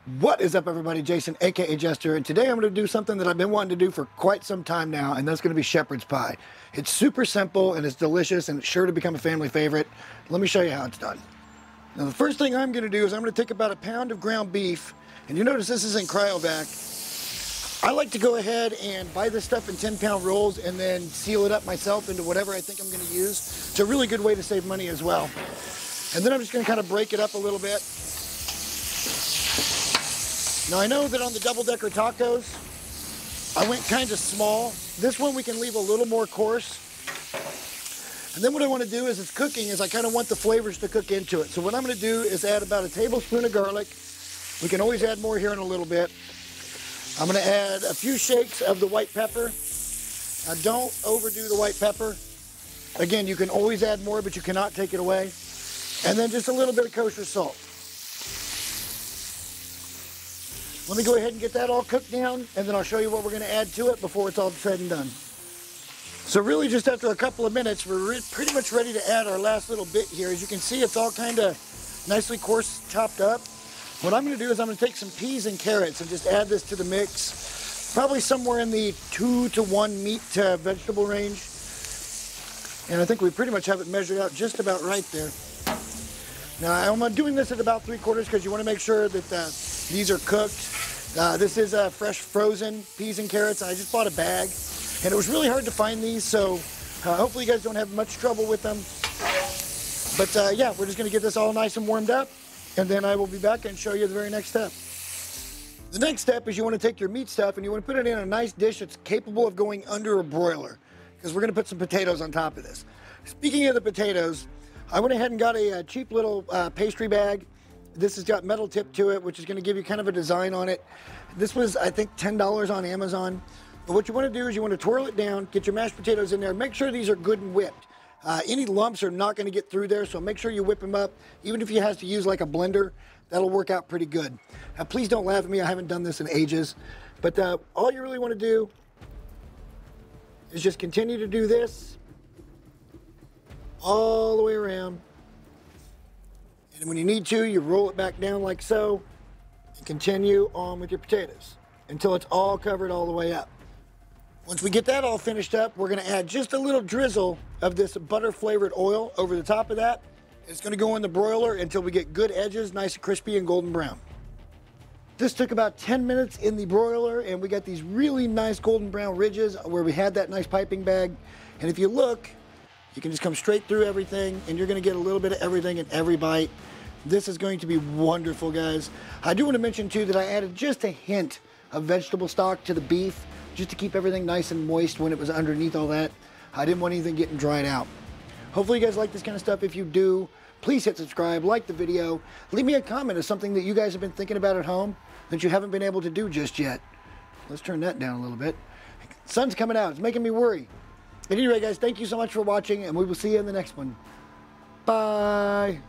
What is up, everybody? Jason, aka Jester, and today I'm going to do something that I've been wanting to do for quite some time now, and that's going to be shepherd's pie. It's super simple and it's delicious and it's sure to become a family favorite. Let me show you how it's done. Now, the first thing I'm going to do is I'm going to take about a pound of ground beef, and you notice this is in cryovac. I like to go ahead and buy this stuff in 10-pound rolls and then seal it up myself into whatever I think I'm going to use. It's a really good way to save money as well. And then I'm just going to kind of break it up a little bit. Now, I know that on the double-decker tacos, I went kind of small. This one we can leave a little more coarse. And then what I want to do as it's cooking is I kind of want the flavors to cook into it. So what I'm going to do is add about a tablespoon of garlic. We can always add more here in a little bit. I'm going to add a few shakes of the white pepper. Now, don't overdo the white pepper. Again, you can always add more, but you cannot take it away. And then just a little bit of kosher salt. Let me go ahead and get that all cooked down, and then I'll show you what we're going to add to it before it's all said and done. So really, just after a couple of minutes, we're pretty much ready to add our last little bit here. As you can see, it's all kind of nicely coarse chopped up. What I'm going to do is I'm going to take some peas and carrots and just add this to the mix. Probably somewhere in the 2 to 1 meat to vegetable range. And I think we pretty much have it measured out just about right there. Now, I'm doing this at about 3/4 because you want to make sure that these are cooked. This is fresh frozen peas and carrots. I just bought a bag, and it was really hard to find these, so hopefully you guys don't have much trouble with them. But yeah, we're just going to get this all nice and warmed up, and then I will be back and show you the very next step. The next step is you want to take your meat stuff and you want to put it in a nice dish that's capable of going under a broiler, because we're going to put some potatoes on top of this. Speaking of the potatoes, I went ahead and got a cheap little pastry bag. This has got metal tip to it, which is going to give you kind of a design on it. This was, I think, $10 on Amazon. But what you want to do is you want to twirl it down, get your mashed potatoes in there, make sure these are good and whipped. Any lumps are not going to get through there, so make sure you whip them up. Even if you have to use like a blender, that'll work out pretty good. Please don't laugh at me. I haven't done this in ages. But all you really want to do is just continue to do this all the way around. And when you need to, you roll it back down like so and continue on with your potatoes until it's all covered all the way up. Once we get that all finished up, we're going to add just a little drizzle of this butter flavored oil over the top of that. It's going to go in the broiler until we get good edges, nice and crispy and golden brown. This took about 10 minutes in the broiler, and we got these really nice golden brown ridges where we had that nice piping bag. And if you look, you can just come straight through everything, and you're going to get a little bit of everything in every bite. This is going to be wonderful, guys. I do want to mention, too, that I added just a hint of vegetable stock to the beef, just to keep everything nice and moist when it was underneath all that. I didn't want anything getting dried out. Hopefully you guys like this kind of stuff. If you do, please hit subscribe, like the video. Leave me a comment of something that you guys have been thinking about at home that you haven't been able to do just yet. Let's turn that down a little bit. Sun's coming out. It's making me worry. But anyway, guys, thank you so much for watching, and we will see you in the next one. Bye.